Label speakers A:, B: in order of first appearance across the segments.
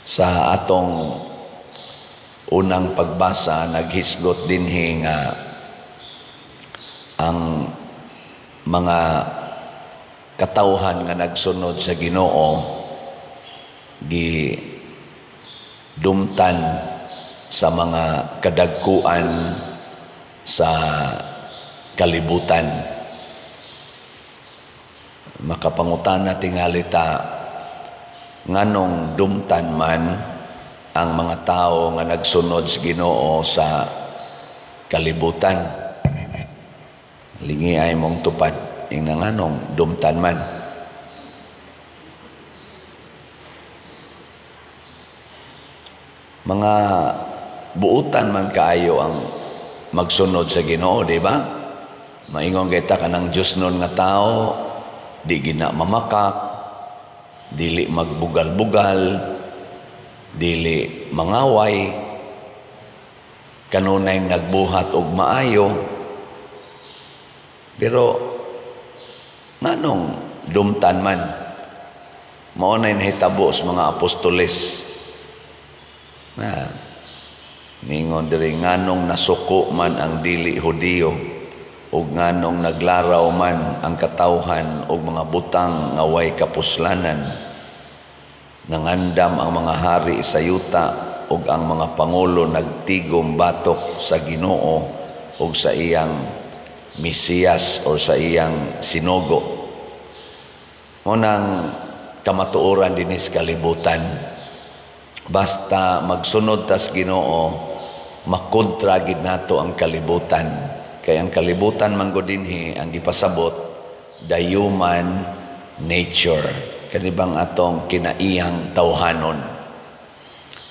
A: Sa atong unang pagbasa, naghisgot dinhi nga ang mga katawhan nga nagsunod sa Ginoo dumtan sa mga kadagkuan sa kalibutan. Makapangutana tingali ta, nganong dumtan man ang mga tao nga nagsunod sa Ginoo sa kalibutan? Lingi ay mong tupad ing nganong dumtan man. Mga buutan man kaayo ang magsunod sa Ginoo, di ba? Maingon kita ka ng Diyos nun nga tao, di gina mamakak, dili magbugal-bugal, dili mangaway, kanunay nagbuhat og maayo. Pero nganong dumtan man? Mao nay nahitabo sa mga apostoles na ningon diri, nganong nasuko man ang dili Hudiyo ug nganong naglaraw man ang katawhan og mga butang nga way kapuslanan, nangandam ang mga hari sa yuta ug ang mga pangulo nagtigom batok sa Ginoo ug sa iyang Mesiyas o sa iyang sinugo. Unang kamatuoran dinis kalibutan, basta magsunod tas Ginoo, makontra gid nato ang kalibutan. Kaya ang kalibutan man gud dinhi ang gipasabot the human nature, kanibang atong kinaiyang tawhanon.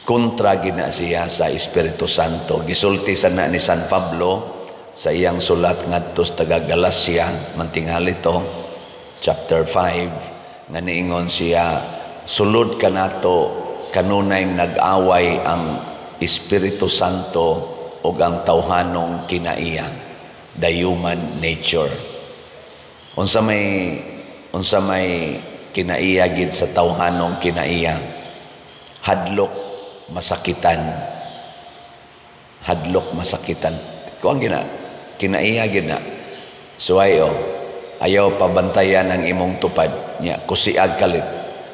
A: Kontra gid na siya sa Espiritu Santo. Gisulti sana ni San Pablo sa iyang sulat ngadto sa taga Galacia, mantingali to, chapter 5, nga niingon siya, sulod ka nato kanunay nag-away ang Espiritu Santo o ang tawhanong kinaiya, the human nature. Unsa may kinaiya gid sa tawhanong kinaiya? Hadlok masakitan. Kuang kinaiya gid na. So ayaw pabantayan ang imong tupad nya, kusiag kalit,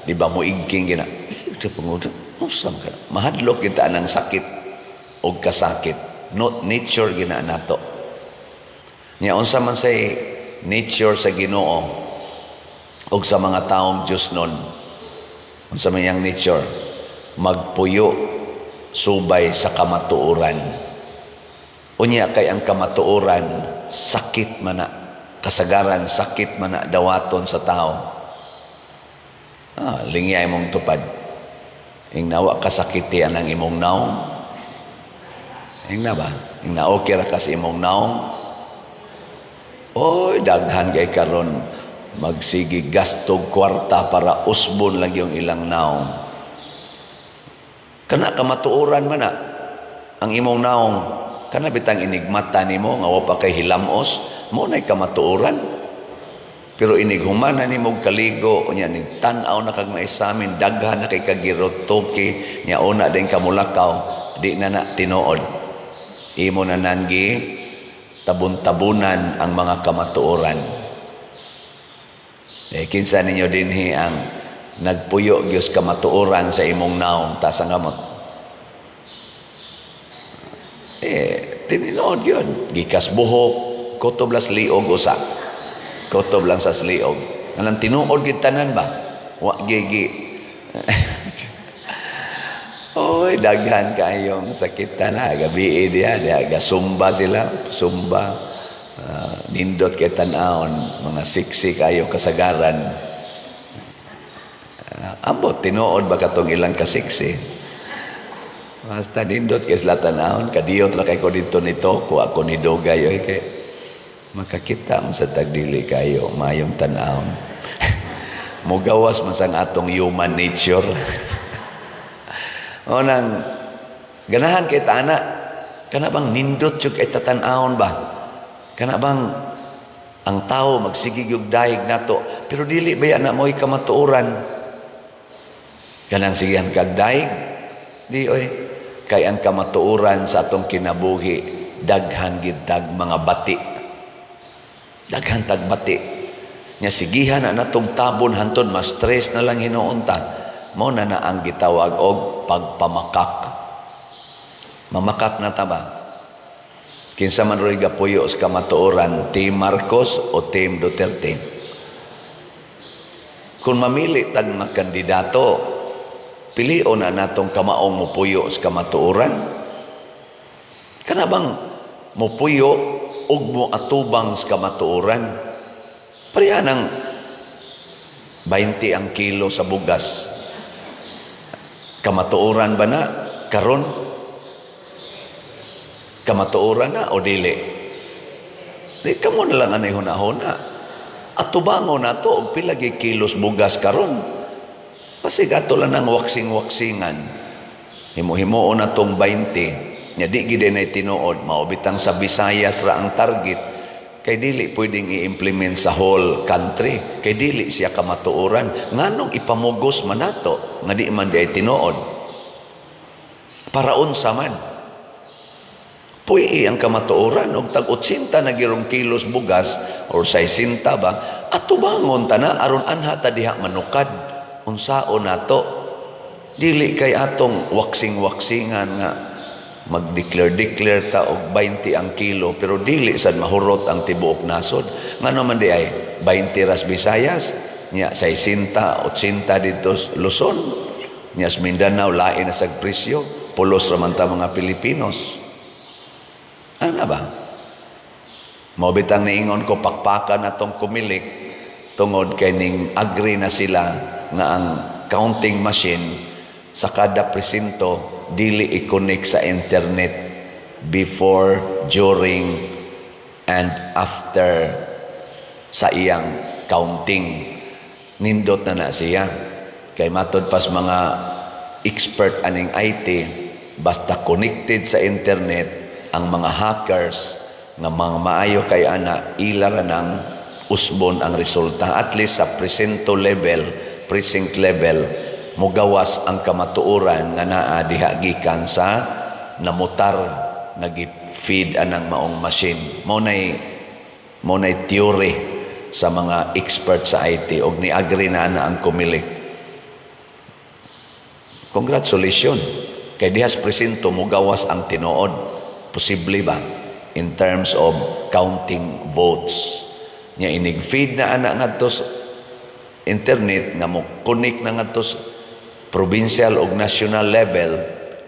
A: di ba mo igking gina. Mahadlok kita ng sakit o kasakit. No, nature gina nato. Nya unsa man say nature sa Ginoo o sa mga taong Diyos nun, unsa man yang nature? Magpuyo subay sa kamatuoran. Unya kay ang kamatuoran sakit man na, kasagaran sakit man na dawaton sa tao. Lingi ay mong tupad. Ing nawa kasakiti ang imong naong. Ing na ba? Ing na okay ra kas imong naong. Oy, daghan kay karon magsigi gastog kwarta para usbon lang yung ilang naong. Kana kamatuoran man na ang imong naong. Kana bitang inigmata nimo nga wa pa kay hilamos, mo nay kamatuoran. Pero inighuman na nimo kaligo unya ning tan-aw na kag maisamin, daghan na kay kagirotoki nya una din kamulakaw, di na tinuod. Imo na nanggi tabun-tabunan ang mga kamatuoran. Kinsa ninyo dinhi ang nagpuyo gyud kamatuoran sa imong naong ta sa ngamot? Tininood yun. Gikas buhok, kutob las liog usa. Kutob lang sa sliog. Anang tinuod gid tanan ba? Wa gigi. Oy, daghan kayong sakit na gabi dia gasumba sila, sumba. Nindot kay tan-aon, mga siksi kayo kasagaran. Ambot tinuod ba katong ilang kasiksi? Basta nindot kay slatan-aon, kadiyot ra kay ko dito nito, ko ako ni Dogay kay makakita mo sa tagdili kayo, mayong tan-aon. Mugawas man sang atong human nature. O nang ganahan kay tana, kana bang nindot yung kay tatan-aon ba? Kana bang ang tao magsigig og daig nato, pero dili baya na mo'y kamatuoran. Kanang sigihan kag daig, Di oy, kay ang kamatuoran sa atong kinabuhi daghan gid tag mga bati. Daghan tag bati. Nya sigihan na natong tabon hantod mas stress na lang hinuunta. Mao na ang gitawag og pagpamakak. Mamakak na ta ba? Kinsa man roy gapuyo sa kamatuoran, Team Marcos o Team Duterte? Kung mamili tag mga kandidato, pilion na natong kamaong mupuyo sa kamatuoran. Kana bang mupuyo ug mo atubang sa kamatuoran? Pareha ng 20 ang kilo sa bugas. Kamatuoran ba na? Karon? Kamatuoran na o dili? Di ka mo na lang anay hunahuna. Atubango na to og pila gi kilos bugas karon. Kasi gato lang ng waksing-waksingan. Himo-himuon na tong 20. Nya di gid na tinuod, maubitang sa Visayas ra ang target. Kay dili pwedeng i-implement sa whole country. Kay dili siya kamatuoran. Nganong ipamugos man nato nga di man di tinuod. Para unsa man. Puyi ang kamatuoran og tag 80 na girong kilos bugas or 60 ba atubangon ta na aron anha ta diha manukad unsaon nato dili kay atong waksing-waksingan nga mag-declare ta og 20 ang kilo pero dili sad mahurot ang tibuok nasod ngano man di ay 20 ras Visayas nya 60 80 dito Luzon nya sa Mindanao lain na sag presyo pulos ra man ta mga Pilipinos. Ano ba? Mabitang niingon ko pakpakan atong kumilik tungod kay ning agree na sila nga ang counting machine sa kada presinto dili i-connect sa internet before, during, and after sa iyang counting. Nindot na siya. Kay matod pas mga expert aning IT, basta connected sa internet, ang mga hackers nga mga maayo kay ana ilara ng usbon ang resulta at least sa precinct level mugawas ang kamatuoran nga naa diha gikan sa namutar nagi-feed anang maong machine mo nay theory sa mga expert sa IT og ni-agree na ana ang kumilik. Congratulations kay dihas presinto mugawas ang tinuod. Posible ba in terms of counting votes nya inig-feed na ana ngadto sa internet nga mo connect na ngadto sa provincial ug national level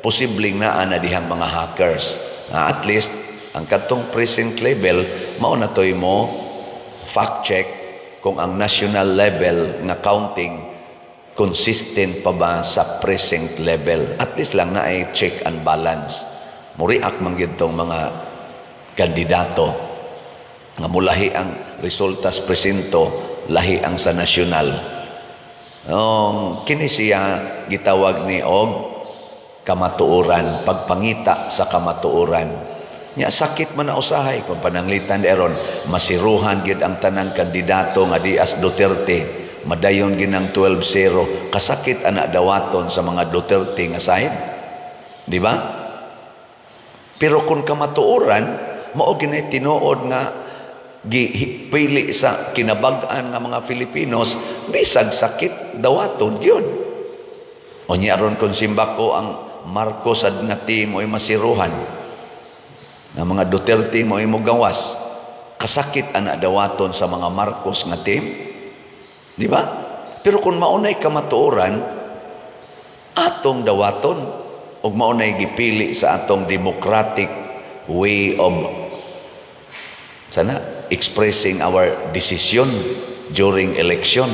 A: posibleng naa na dihang mga hackers at least ang katong precinct level mao na toy mo fact check kung ang national level nga counting consistent pa ba sa precinct level at least lang na ay check and balance. Muriak man gyud tong mga kandidato nga mulahi ang resulta sa presinto lahi ang sa nasyonal. Kini siya gitawag ni og kamatuoran, pagpangita sa kamatuoran. Nya sakit man na usahay kung pananglitan deron masiruhan gyud ang tanang kandidato nga dias Duterte. Madayon ginang 12-0 kasakit ana dawaton sa mga Duterte nga side. Di ba? Pero kung kamatuoran, mao ginay tinuod nga gipili sa kinabag-an nga mga Filipinos, bisag sakit dawaton gyud. Unya aron kung simbako ang Marcos ad nga team mo'y masiruhan, nga mga Duterte mo'y mugawas, kasakit ana dawaton sa mga Marcos nga team. Di ba? Pero kung maunay kamatuoran, atong dawaton, ug maunay gipili sa atong democratic way of expressing our decision during election.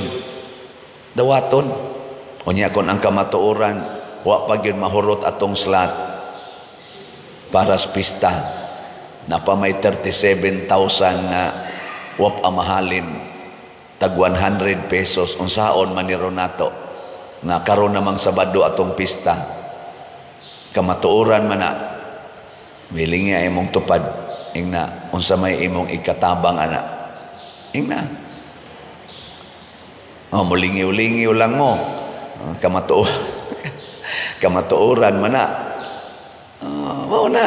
A: Dawaton. Unya kon ang kamatuoran wa pa gyud mahurot atong slot para sa pista na pa may 37,000 nga wap amahalin tag 100 pesos unsaon man ni Ronato na karon namang Sabado atong pista. Kamatuoran man na bilingi ay imong tupad ingna unsa may imong ikatabang ana ingna mulingiw-lingiw lang mo kamatuoran kamatuoran man na. Mao na.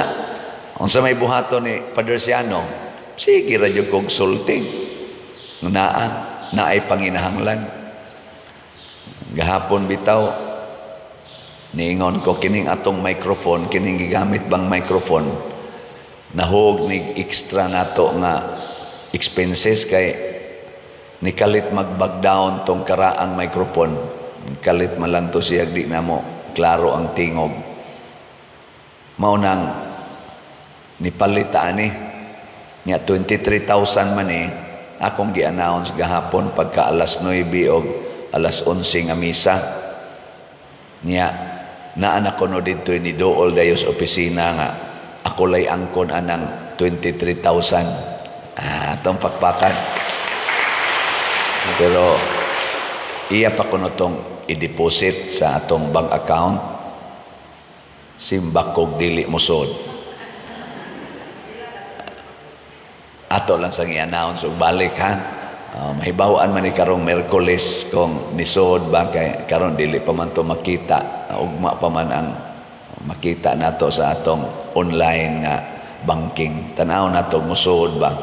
A: Kung sa may buhato ni Padre Siano, sige ra jud kog sulting. Naay panginahanglan. Gahapon bitaw, niingon ko kining atong microphone, kining gigamit bang microphone, nahog ni extra nato nga expenses kay nikalit mag-back down tong karaang microphone. Kalit man lang to siya, di na mo klaro ang tingog. Maunang nipalitaan Nya 23,000 man akong gi-announce gahapon pagka alas 9 o alas 11 nga misa. Nya naanak ko no dito ni Dool Dayos opisina nga ako lay angkon anang 23,000. Atong pakpakan. Pero iya pa ko tong i-deposit sa atong bank account. Simbak kog dili musod. Ato lang sang i-announce og balik ha. Mahibawaan man ni karong Miyerkules kung nisod ba kay karon dili pa man to makita. Ugma pa man ang makita nato sa atong online nga banking. Tanaw nato musod ba.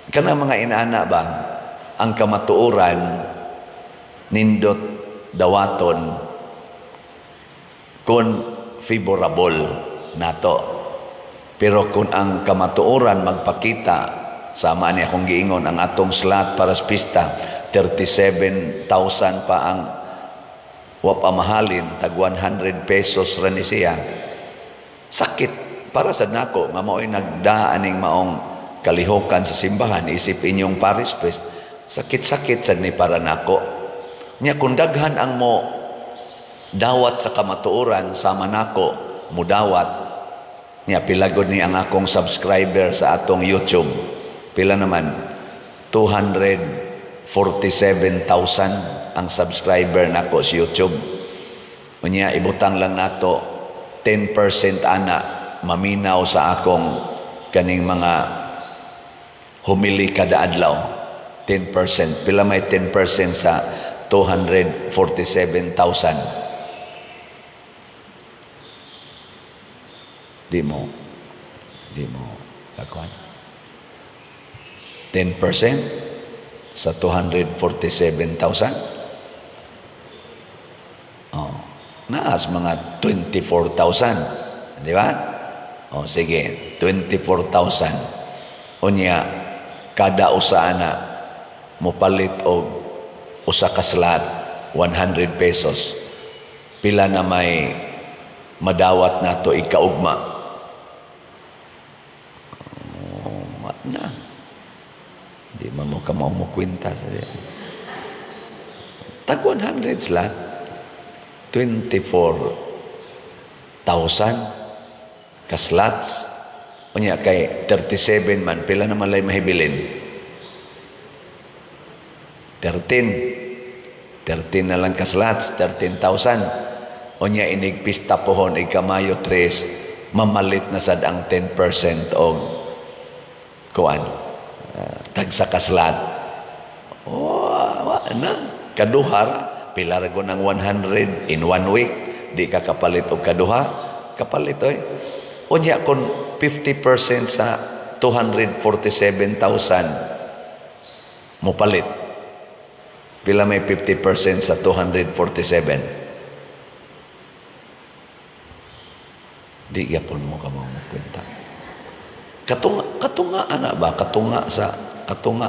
A: Kana mga inaana ba ang kamatuoran nindot dawaton kung favorable nato. Pero kung ang kamatuoran magpakita, sama niya akong giingon, ang atong slot para sa pista, 37,000 pa ang wapamahalin, tag 100 pesos rin siya. Sakit para sa nako, nga mao'y nagdaaning maong kalihokan sa simbahan, isip inyong Paris Priest, sakit-sakit sa ni para nako. Nya kung daghan ang mo dawat sa kamatuoran, sama nako, mudawat, nya pilagod ni ang akong subscriber sa atong YouTube. Pila naman? 247,000 ang subscriber nako sa YouTube. Unya ibutang lang nato 10% ana maminaw sa akong kaning mga humili kada adlaw. 10%. Pila may 10% sa 247,000? Di mo kakuan. 10% sa 247,000. Naas mga 24,000. Di ba? Sige, 24,000. Unya, kada usa na mupalit og usa ka slot, 100 pesos. Pila na may madawat nato ikaugma. Na. Di man mo ka mo kwenta sa diyan. Tag 100 slot, 24,000 ka slots. Unya kay 37 man, pila naman lay mahibilin? 13 na lang ka slots, 13,000. Unya inig pista pohon, ikamayo 3, mamalit na sad ang 10% og kuan tagsa kaslat. Na kaduha pila ra ng 100 in 1 week, di ka kapalit og kaduha, kapalit unya kon 50% sa 247,000 mo palit, pila may 50% sa 247? Di gyapon mo ka mo kwenta. Katunga ana ba? Katunga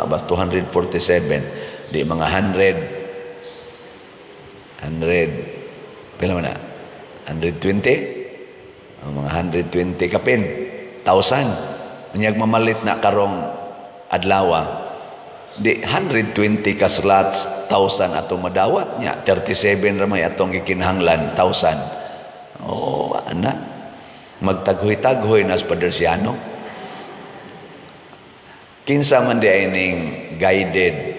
A: ba 247? Di mga 100 pila man na? 120? Ang mga 120 kapin 1,000. Unyag mamalit na karong adlaw. Di 120 ka slots, 1,000 atong madawat nya. 37 ra may atong gikinahanglan, 1,000. Ana. Magtaghoy-taghoy nas Padre Siano. Kinsa man di ining guided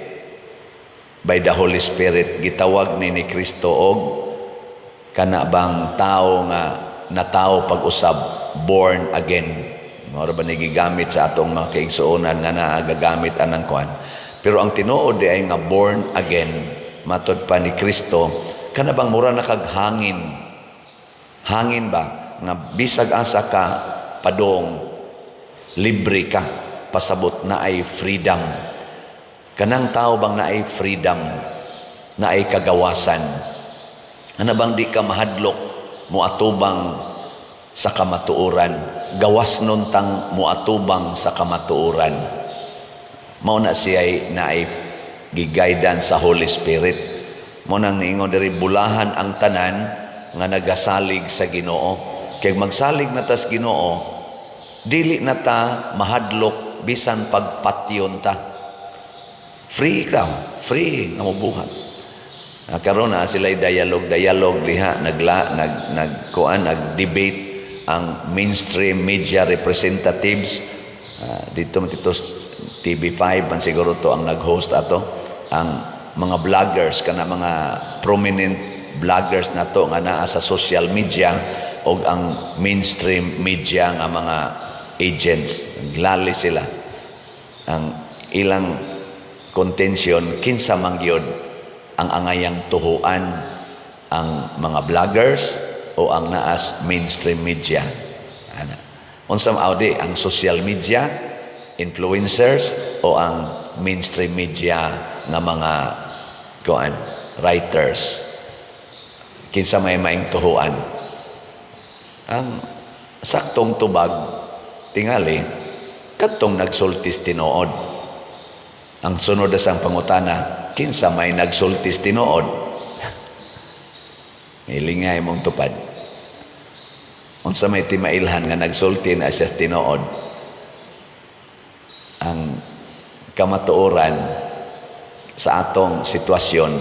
A: by the Holy Spirit, gitawag ni Kristo og kana bang tao nga natao pag-usab, born again. Mao ba ni gigamit sa atong mga kaigsuonan nga naagagamit anang kuan. Pero ang tinuod di ay nga born again, matod pa ni Kristo, kana bang mura nakaghangin Hangin ba nga bisag asa ka padong libre ka pasabot na ay freedom. Kanang tao bang na ay freedom, na ay kagawasan. Ano bang di ka mahadlok muatubang sa kamatuoran, gawas nun tang muatubang sa kamatuoran. Mao na siya na ay gigaydan sa Holy Spirit. Mo nang niingon diri bulahan ang tanan nga nagasalig sa Ginoo. Kay magsalig na tas Ginoo, dili na ta mahadlok bisan pagpatyon ta. Free ka, free nga mabuhat. Karon na sila dialogue diha nag-debate ang mainstream media representatives dito TV5 man siguro to ang nag-host ato, ang mga vloggers kana mga prominent vloggers na to nga naa sa social media o ang mainstream media nga mga agents. Naglali sila. Ang ilang contention kinsa man gyud ang angayang tuhuan, ang mga vloggers o ang naas mainstream media. Unsam audi ang social media, influencers o ang mainstream media nga mga writers. Kinsa may maing tuhuan. Ang saktong tubag tingali kadtong nagsultis tinuod. Ang sunod sang pangutana, kinsa may nagsultis tinuod? Ilingay mong tupad. Unsa may timailhan nga nagsulti na siya tinuod? Ang kamatuoran sa atong sitwasyon,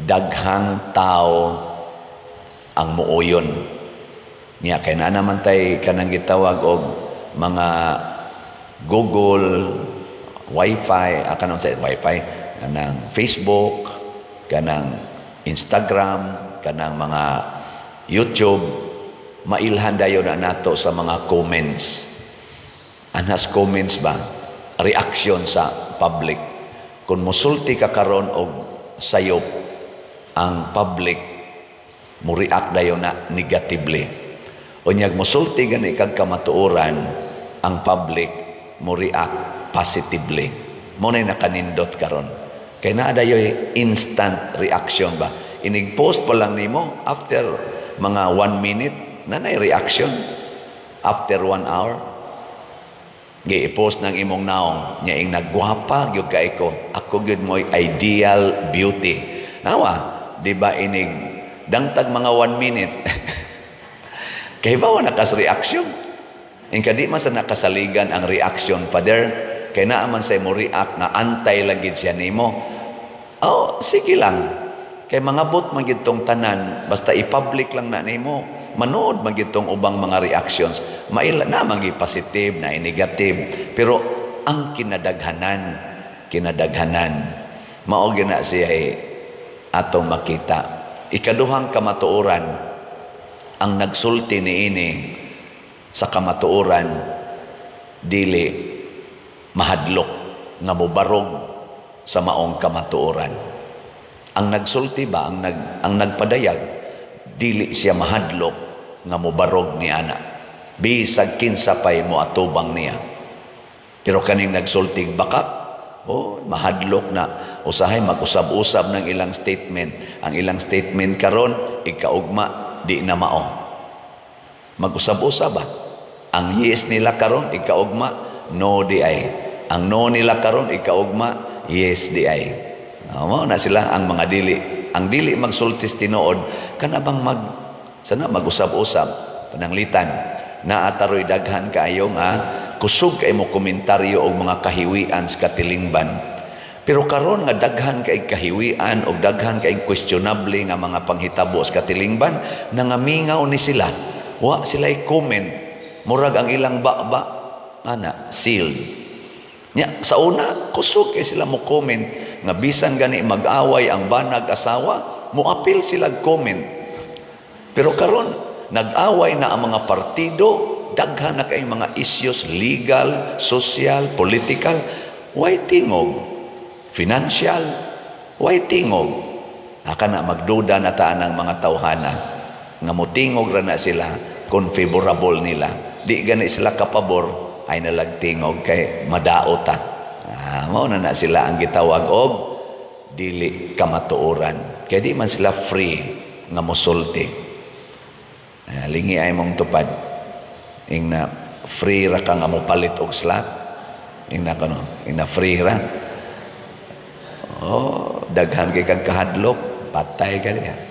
A: daghang tao ang muuyon. Niya kay na naman tay kanang gitawag og mga Google, Wi-Fi, kanon sa Wi-Fi, kanang Facebook, kanang Instagram, kanang mga YouTube, mailhan dayon na nato sa mga comments. Anas comments ba? Reaction sa public. Kung musulti ka karon og sayop, ang public mo react dayon na negatively. Unyag musulti gani kag kamatuoran, ang public mo react positively. Mo na nakanindot karon. Kay naa dayoy instant reaction ba? Inig post pa lang nimo after mga 1 minute nanay reaction. After 1 hour gi-post ng imong naong nya ing nagwapa gyud kay ko. Ako gyud mo'y ideal beauty. Nawa, di ba inig dangtag mga 1 minute. Kay bawa nakas reaction. In kadi man sa nakasaligan ang reaction, Father, kay naaman say mo react nga antay lagid siya nimo. Oh, sige lang. Kay mga bot man gid tong tanan, basta i-public lang na nimo. Manood man gid tong ubang mga reactions. Maila na mangi positive na negative, pero ang kinadaghanan mao gina siya atong makita. Ikaduhang kamatuoran, ang nagsulti niini sa kamatuoran dili mahadlok nga mobarog sa maong kamatuoran. Ang nagsulti ba, ang nagpadayag, dili siya mahadlok nga mobarog ni ana. Bisag kinsa pay mo atubang niya. Pero kaning nagsulting bakak, mahadlok na. Usahay mag-usab-usab ng ilang statement. Ang ilang statement karon ikaugma di na mao. Mag-usab-usab ba? Ang yes nila karon ikaugma no di ay. Ang no nila karon ikaugma yes di ay. Mao na sila ang mga dili. Ang dili magsultis tinuod kana bang mag-usab-usab pananglitan na ataroy daghan kaayo nga kusog kay mo komentaryo og mga kahiwian sa katilingban. Pero karon nga daghan kay kahiwian o daghan kay questionable nga mga panghitabo sa katilingban, nangamingaw ni sila. Wa sila'y comment. Murag ang ilang ba sealed. Nya, sa una, kusog kay sila mo comment nga bisan gani mag-away ang banag asawa, mo apil sila comment. Pero karon nag-away na ang mga partido, daghan na kay mga issues legal, social, political, why tingog? Financial, why tingog? Aka na magduda na taan ng mga tawhana. nga mutingog ra na sila kung favorable nila. Di gani sila kapabor ay nalagtingog kay madaota. Mao na sila ang gitawag og dili kamatuoran. Kaya di man sila free nga musulti. Lingi ay mong tupad. Ing na free ra ka nga mopalit og slot. Ing na free ra. Daghan kay kag kahadlok, patay ka diha.